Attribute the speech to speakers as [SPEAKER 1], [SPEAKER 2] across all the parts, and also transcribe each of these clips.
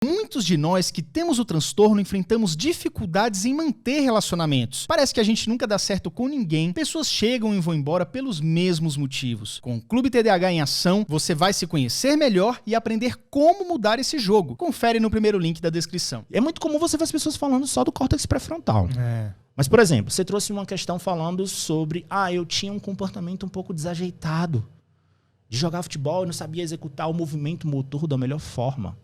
[SPEAKER 1] Muitos de nós que temos o transtorno enfrentamos dificuldades em manter relacionamentos. Parece que a gente nunca dá certo com ninguém, pessoas chegam e vão embora pelos mesmos motivos. Com o Clube TDAH em ação, você vai se conhecer melhor e aprender como mudar esse jogo. Confere no primeiro link da descrição.
[SPEAKER 2] É muito comum você ver as pessoas falando só do córtex pré-frontal. Mas, por exemplo, você trouxe uma questão falando sobre eu tinha um comportamento um pouco desajeitado de jogar futebol e não sabia executar o movimento motor da melhor forma.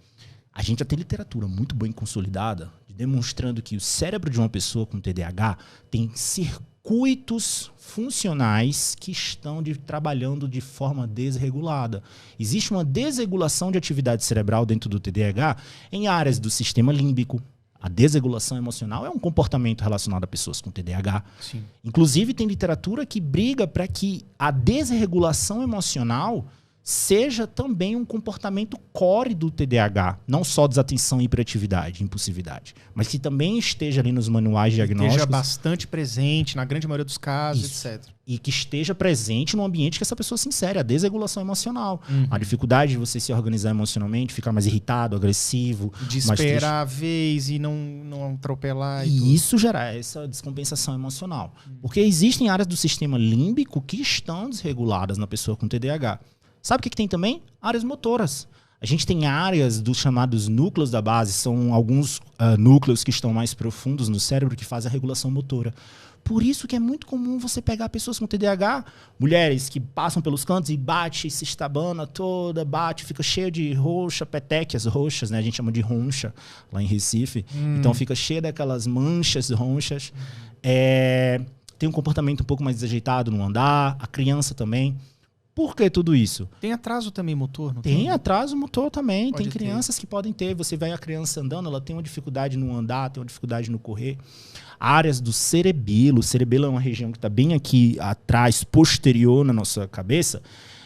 [SPEAKER 2] A gente já tem literatura muito bem consolidada demonstrando que o cérebro de uma pessoa com TDAH tem circuitos funcionais que estão trabalhando de forma desregulada. Existe uma desregulação de atividade cerebral dentro do TDAH em áreas do sistema límbico. A desregulação emocional é um comportamento relacionado a pessoas com TDAH.
[SPEAKER 1] Sim.
[SPEAKER 2] Inclusive, tem literatura que briga para que a desregulação emocional seja também um comportamento core do TDAH, não só desatenção, hiperatividade, impulsividade, mas que também esteja ali nos manuais diagnósticos.
[SPEAKER 1] Esteja bastante presente, na grande maioria dos casos, etc.
[SPEAKER 2] E que esteja presente no ambiente que essa pessoa se insere, a desregulação emocional. A dificuldade de você se organizar emocionalmente, ficar mais irritado, agressivo.
[SPEAKER 1] De esperar a vez e não atropelar.
[SPEAKER 2] E isso gera essa descompensação emocional. Porque existem áreas do sistema límbico que estão desreguladas na pessoa com TDAH. Sabe o que tem também? Áreas motoras. A gente tem áreas dos chamados núcleos da base, são alguns núcleos que estão mais profundos no cérebro que fazem a regulação motora. Por isso que é muito comum você pegar pessoas com TDAH, mulheres que passam pelos cantos e bate, se estabana toda, bate, fica cheia de roxa, petequias roxas, né? A gente chama de roncha lá em Recife. Então fica cheia daquelas manchas ronchas. Tem um comportamento um pouco mais desajeitado no andar, a criança também. Por que tudo isso?
[SPEAKER 1] Tem atraso também motor? Não
[SPEAKER 2] tem atraso motor também.
[SPEAKER 1] Pode
[SPEAKER 2] tem crianças que podem ter. Você vê a criança andando, ela tem uma dificuldade no andar, tem uma dificuldade no correr. Áreas do cerebelo. O cerebelo é uma região que está bem aqui atrás, posterior na nossa cabeça.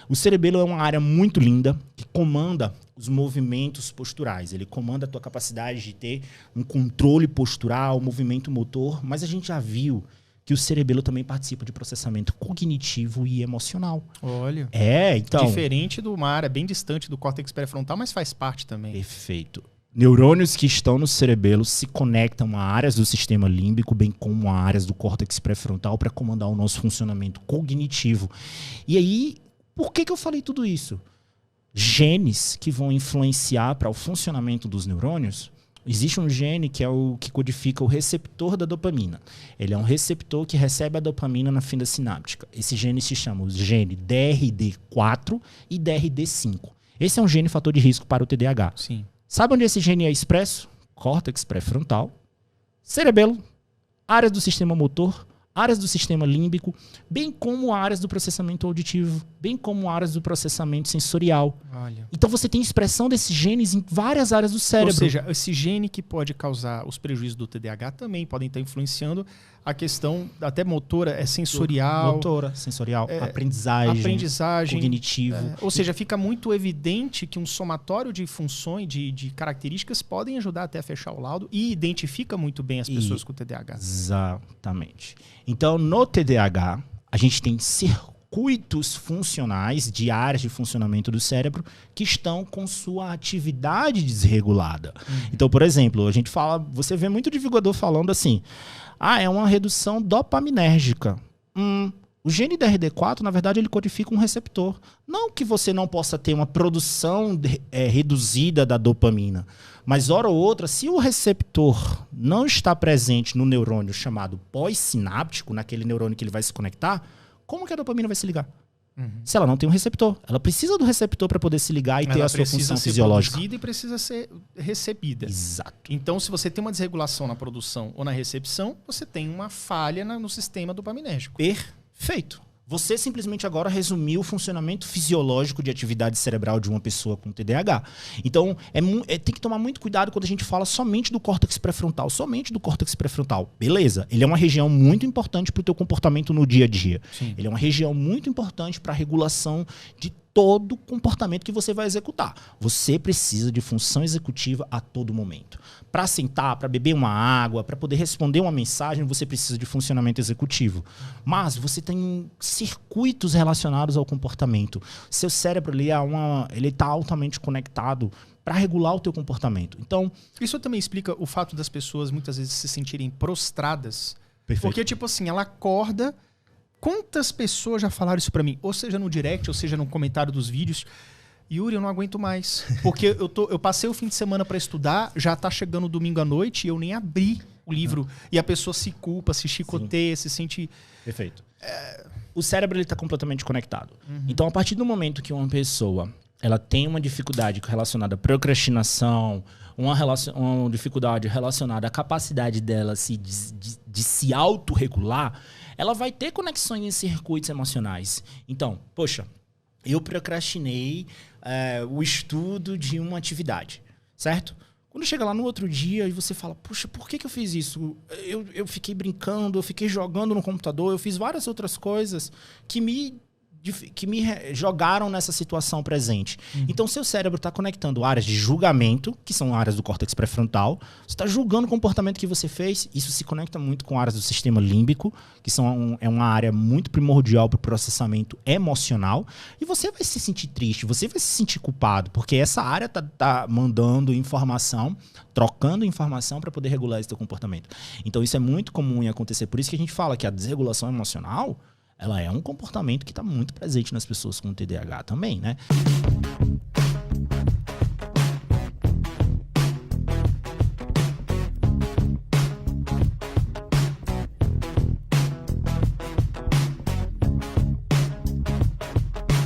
[SPEAKER 2] O cerebelo é uma área muito linda que comanda os movimentos posturais. Ele comanda a tua capacidade de ter um controle postural, movimento motor. Mas a gente já viu que o cerebelo também participa de processamento cognitivo e emocional.
[SPEAKER 1] Olha.
[SPEAKER 2] Então.
[SPEAKER 1] Diferente de uma área bem distante do córtex pré-frontal, mas faz parte também.
[SPEAKER 2] Perfeito. Neurônios que estão no cerebelo se conectam a áreas do sistema límbico, bem como a áreas do córtex pré-frontal para comandar o nosso funcionamento cognitivo. E aí, por que eu falei tudo isso? Genes que vão influenciar para o funcionamento dos neurônios. Existe um gene que é o que codifica o receptor da dopamina. Ele é um receptor que recebe a dopamina na fenda sináptica. Esse gene se chama o gene DRD4 e DRD5. Esse é um gene fator de risco para o TDAH.
[SPEAKER 1] Sim.
[SPEAKER 2] Sabe onde esse gene é expresso? Córtex pré-frontal, cerebelo, áreas do sistema motor, áreas do sistema límbico, bem como áreas do processamento auditivo, bem como áreas do processamento sensorial.
[SPEAKER 1] Olha.
[SPEAKER 2] Então você tem expressão desses genes em várias áreas do cérebro.
[SPEAKER 1] Ou seja, esse gene que pode causar os prejuízos do TDAH também podem estar influenciando a questão até motora, sensorial.
[SPEAKER 2] Motora, sensorial, aprendizagem, cognitivo.
[SPEAKER 1] Ou seja, fica muito evidente que um somatório de funções, de características podem ajudar até a fechar o laudo e identifica muito bem as pessoas com TDAH.
[SPEAKER 2] Exatamente. Então, no TDAH, a gente tem circuitos funcionais de áreas de funcionamento do cérebro que estão com sua atividade desregulada. Então, por exemplo, a gente fala, você vê muito divulgador falando assim, é uma redução dopaminérgica. O gene DRD4, na verdade, ele codifica um receptor. Não que você não possa ter uma produção reduzida da dopamina, mas, hora ou outra, se o receptor não está presente no neurônio chamado pós-sináptico, naquele neurônio que ele vai se conectar, como que a dopamina vai se ligar? Se ela não tem um receptor. Ela precisa do receptor para poder se ligar e ter a sua função fisiológica.
[SPEAKER 1] Ela precisa ser produzida e precisa ser recebida.
[SPEAKER 2] Exato.
[SPEAKER 1] Então, se você tem uma desregulação na produção ou na recepção, você tem uma falha no sistema dopaminérgico.
[SPEAKER 2] Perfeito. Você simplesmente agora resumiu o funcionamento fisiológico de atividade cerebral de uma pessoa com TDAH. Então, tem que tomar muito cuidado quando a gente fala somente do córtex pré-frontal. Somente do córtex pré-frontal. Beleza. Ele é uma região muito importante para o teu comportamento no dia a dia.
[SPEAKER 1] Sim.
[SPEAKER 2] Ele é uma região muito importante para a regulação de todo comportamento que você vai executar. Você precisa de função executiva a todo momento. Para sentar, para beber uma água, para poder responder uma mensagem, você precisa de funcionamento executivo. Mas você tem circuitos relacionados ao comportamento. Seu cérebro ele está altamente conectado para regular o teu comportamento. Então,
[SPEAKER 1] isso também explica o fato das pessoas muitas vezes se sentirem prostradas.
[SPEAKER 2] perfeito.
[SPEAKER 1] Porque, tipo assim, ela acorda... Quantas pessoas já falaram isso pra mim? Ou seja no direct, ou seja no comentário dos vídeos. Yuri, eu não aguento mais. Porque eu passei o fim de semana pra estudar, já tá chegando domingo à noite e eu nem abri o livro. E a pessoa se culpa, se chicoteia, se sente...
[SPEAKER 2] Perfeito. O cérebro ele está completamente conectado. Então, a partir do momento que uma pessoa ela tem uma dificuldade relacionada à procrastinação, uma dificuldade relacionada à capacidade dela de se autorregular, ela vai ter conexões em circuitos emocionais. Então, poxa, eu procrastinei o estudo de uma atividade, certo? Quando chega lá no outro dia e você fala, puxa, por que eu fiz isso? Eu fiquei brincando, eu fiquei jogando no computador, eu fiz várias outras coisas que me jogaram nessa situação presente. Então, seu cérebro está conectando áreas de julgamento, que são áreas do córtex pré-frontal. Você está julgando o comportamento que você fez. Isso se conecta muito com áreas do sistema límbico, que é uma área muito primordial para o processamento emocional. E você vai se sentir triste, você vai se sentir culpado, porque essa área tá mandando informação, trocando informação para poder regular esse teu comportamento. Então, isso é muito comum em acontecer. Por isso que a gente fala que a desregulação emocional ela é um comportamento que está muito presente nas pessoas com TDAH também, né?